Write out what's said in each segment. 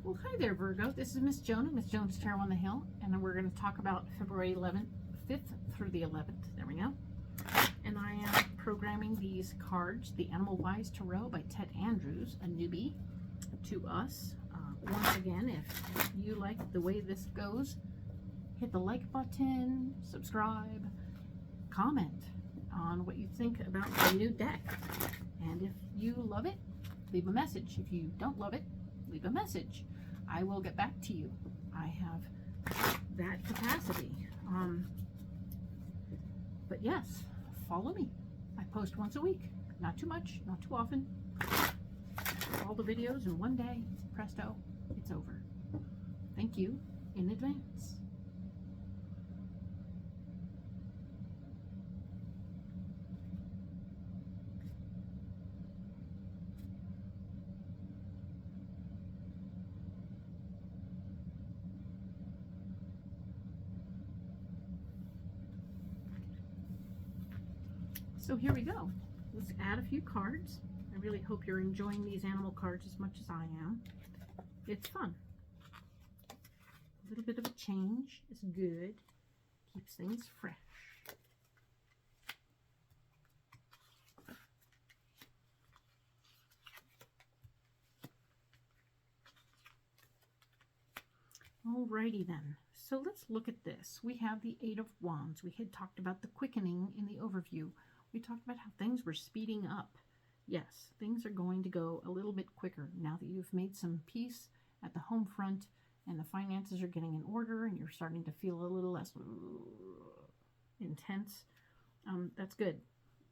Well, hi there, Virgo. This is Miss Joan of Miss Joan's Tarot on the Hill, and we're going to talk about February 11th, 5th through the 11th. There we go. And I am programming these cards, the Animal Wise Tarot by Ted Andrews, a newbie to us. Once again, if you like the way this goes, hit the like button, subscribe, comment on what you think about the new deck. And if you love it, leave a message. If you don't love it, leave a message. I will get back to you. I have that capacity. But yes, follow me. I post once a week. Not too much, not too often. All the videos in one day. Presto, it's over. Thank you in advance. So here we go. Let's add a few cards. I really hope you're enjoying these animal cards as much as I am. It's fun. A little bit of a change is good. Keeps things fresh. Alrighty then. So let's look at this. We have the Eight of Wands. We had talked about the quickening in the overview. We talked about how things were speeding up. Yes, things are going to go a little bit quicker now that you've made some peace at the home front and the finances are getting in order and you're starting to feel a little less intense. That's good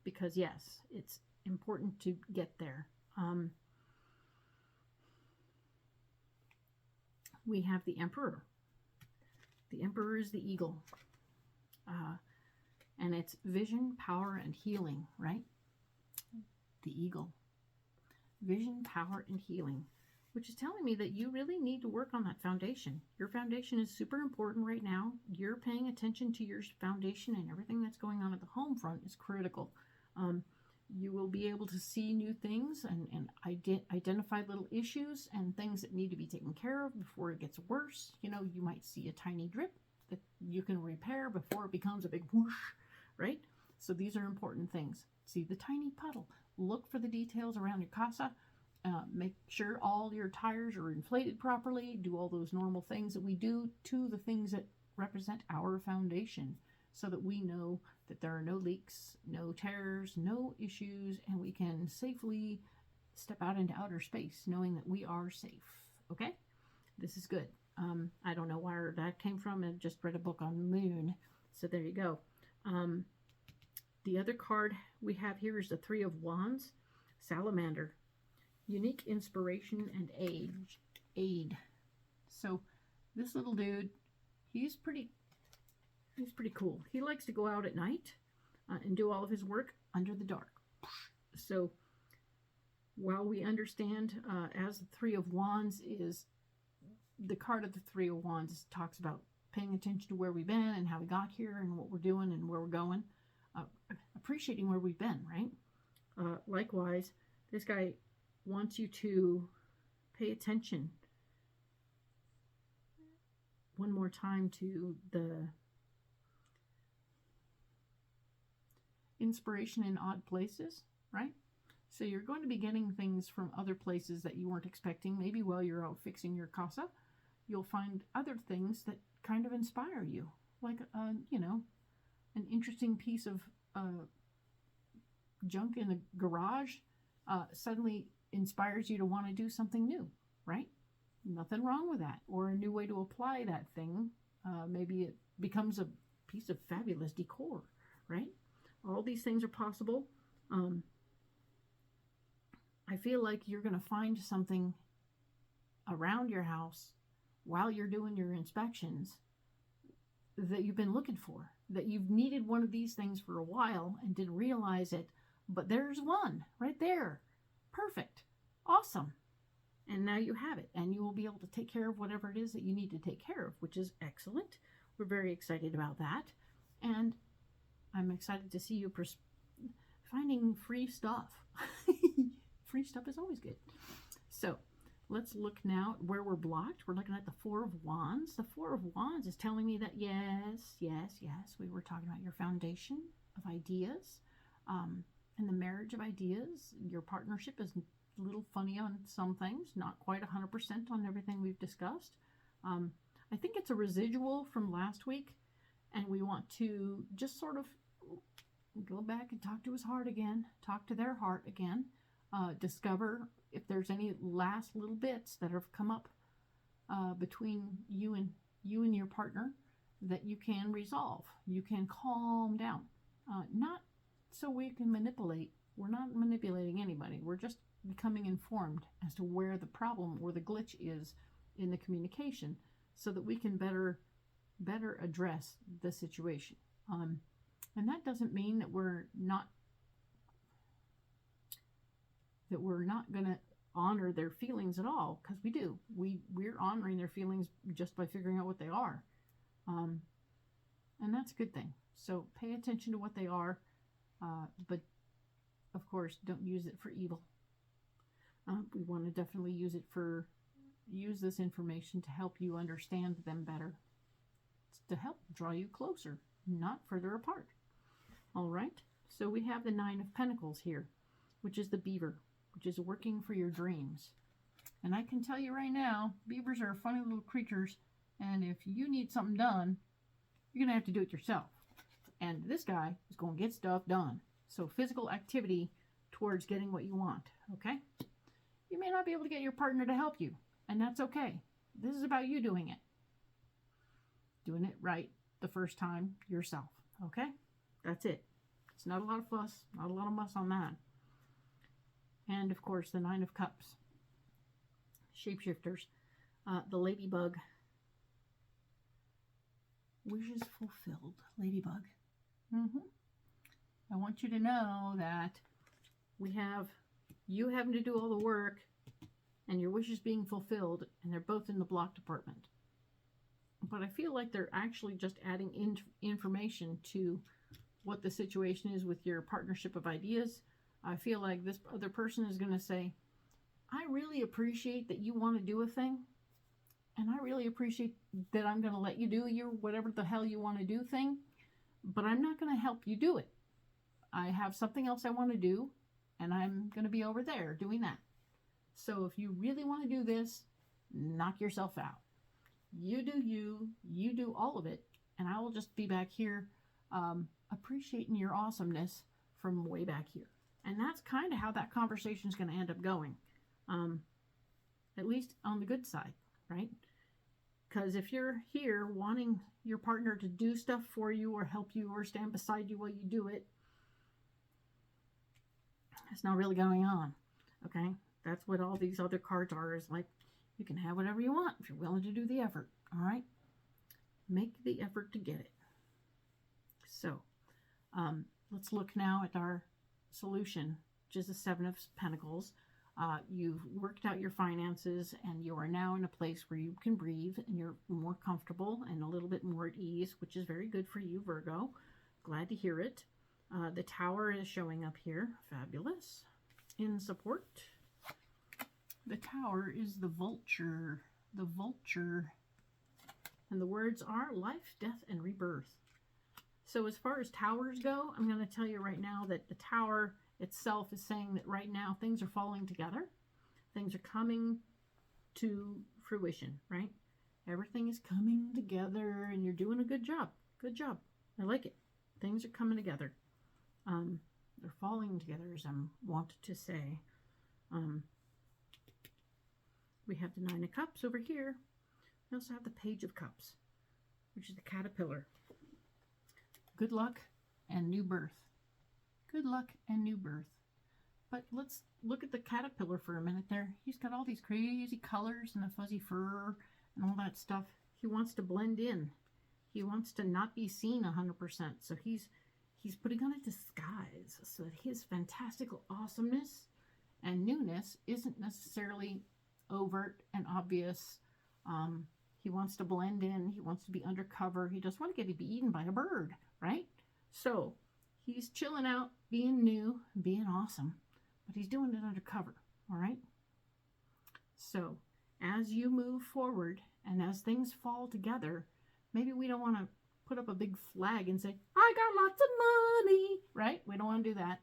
because, yes, it's important to get there. We have the Emperor. The Emperor is the eagle. And it's vision, power, and healing, right? The eagle. Vision, power, and healing. Which is telling me that you really need to work on that foundation. Your foundation is super important right now. You're paying attention to your foundation, and everything that's going on at the home front is critical. You will be able to see new things and identify little issues and things that need to be taken care of before it gets worse. You know, you might see a tiny drip that you can repair before it becomes a big whoosh, right? So these are important things. See the tiny puddle. Look for the details around your casa. Make sure all your tires are inflated properly. Do all those normal things that we do to the things that represent our foundation so that we know that there are no leaks, no tears, no issues, and we can safely step out into outer space knowing that we are safe. Okay? This is good. I don't know where that came from. I just read a book on moon. So there you go. The other card we have here is the Three of Wands, Salamander. Unique inspiration and aid. So this little dude, he's pretty cool. He likes to go out at night and do all of his work under the dark. So while we understand as the Three of Wands is the card of the Three of Wands talks about paying attention to where we've been and how we got here and what we're doing and where we're going. Appreciating where we've been, right? Likewise, this guy wants you to pay attention one more time to the inspiration in odd places, right? So you're going to be getting things from other places that you weren't expecting. Maybe while you're out fixing your casa, you'll find other things that kind of inspire you. Like, you know, an interesting piece of junk in the garage suddenly inspires you to want to do something new, right? Nothing wrong with that. Or a new way to apply that thing. Maybe it becomes a piece of fabulous decor, right? All these things are possible. I feel like you're going to find something around your house while you're doing your inspections that you've been looking for, that you've needed one of these things for a while and didn't realize it, but there's one right there. Perfect. Awesome. And now you have it, and you will be able to take care of whatever it is that you need to take care of, which is excellent. We're very excited about that. And I'm excited to see you finding free stuff. Free stuff is always good. So let's look now at where we're blocked. We're looking at the Four of Wands. The Four of Wands is telling me that yes, we were talking about your foundation of ideas, and the marriage of ideas. Your partnership is a little funny on some things, not quite 100% on everything we've discussed. I think it's a residual from last week, and we want to just sort of go back and talk to his heart again, talk to their heart again, discover if there's any last little bits that have come up between you and your partner that you can resolve. You can calm down. Not so we can manipulate. We're not manipulating anybody. We're just becoming informed as to where the problem or the glitch is in the communication, so that we can better address the situation. And that doesn't mean that we're not going to honor their feelings at all, because we do. We're honoring their feelings just by figuring out what they are, and that's a good thing. So pay attention to what they are, but of course don't use it for evil. We want to definitely use this information to help you understand them better. It's to help draw you closer, not further apart. All right, so we have the Nine of Pentacles here, which is the beaver, which is working for your dreams. And I can tell you right now, beavers are funny little creatures, and if you need something done, you're going to have to do it yourself. And this guy is going to get stuff done. So physical activity towards getting what you want, okay? You may not be able to get your partner to help you, and that's okay. This is about you doing it. Doing it right the first time yourself, okay? That's it. It's not a lot of fuss, not a lot of muss on that. And of course, the Nine of Cups. Shapeshifters. The ladybug. Wishes fulfilled. Ladybug. I want you to know that we have you having to do all the work and your wishes being fulfilled, and they're both in the block department. But I feel like they're actually just adding information to what the situation is with your partnership of ideas. I feel like this other person is going to say, I really appreciate that you want to do a thing, and I really appreciate that I'm going to let you do your whatever the hell you want to do thing, but I'm not going to help you do it. I have something else I want to do, and I'm going to be over there doing that. So if you really want to do this, knock yourself out. You do all of it, and I will just be back here appreciating your awesomeness from way back here. And that's kind of how that conversation is going to end up going, at least on the good side, right? Because if you're here wanting your partner to do stuff for you or help you or stand beside you while you do it, it's not really going on, okay? That's what all these other cards are, is like, you can have whatever you want if you're willing to do the effort, all right? Make the effort to get it. So, let's look now at our solution, which is the Seven of Pentacles. You've worked out your finances, and you are now in a place where you can breathe, and you're more comfortable and a little bit more at ease, which is very good for you, Virgo. Glad to hear it. The Tower is showing up here. Fabulous. In support, the Tower is the vulture. The vulture. And the words are life, death, and rebirth. So as far as towers go, I'm going to tell you right now that the Tower itself is saying that right now things are falling together. Things are coming to fruition, right? Everything is coming together, and you're doing a good job. Good job. I like it. Things are coming together. They're falling together, as I want to say. We have the Nine of Cups over here. We also have the Page of Cups, which is the caterpillar. Good luck and new birth. Good luck and new birth. But let's look at the caterpillar for a minute there. He's got all these crazy colors and the fuzzy fur and all that stuff. He wants to blend in. He wants to not be seen 100%. So he's putting on a disguise so that his fantastical awesomeness and newness isn't necessarily overt and obvious. He wants to blend in. He wants to be undercover. He doesn't want to get be eaten by a bird, right? So he's chilling out, being new, being awesome, but he's doing it undercover, all right? So as you move forward and as things fall together, maybe we don't want to put up a big flag and say, I got lots of money, right? We don't want to do that.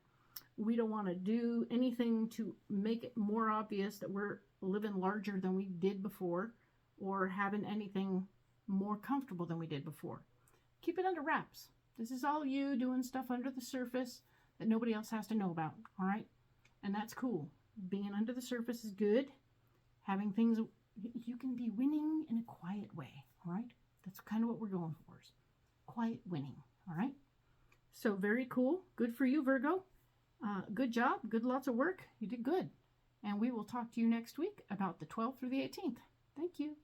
We don't want to do anything to make it more obvious that we're living larger than we did before or having anything more comfortable than we did before. Keep it under wraps. This is all you doing stuff under the surface that nobody else has to know about, all right? And that's cool. Being under the surface is good. Having things, you can be winning in a quiet way, all right? That's kind of what we're going for, is quiet winning, all right? So very cool. Good for you, Virgo. Good job. Good, lots of work. You did good. And we will talk to you next week about the 12th through the 18th. Thank you.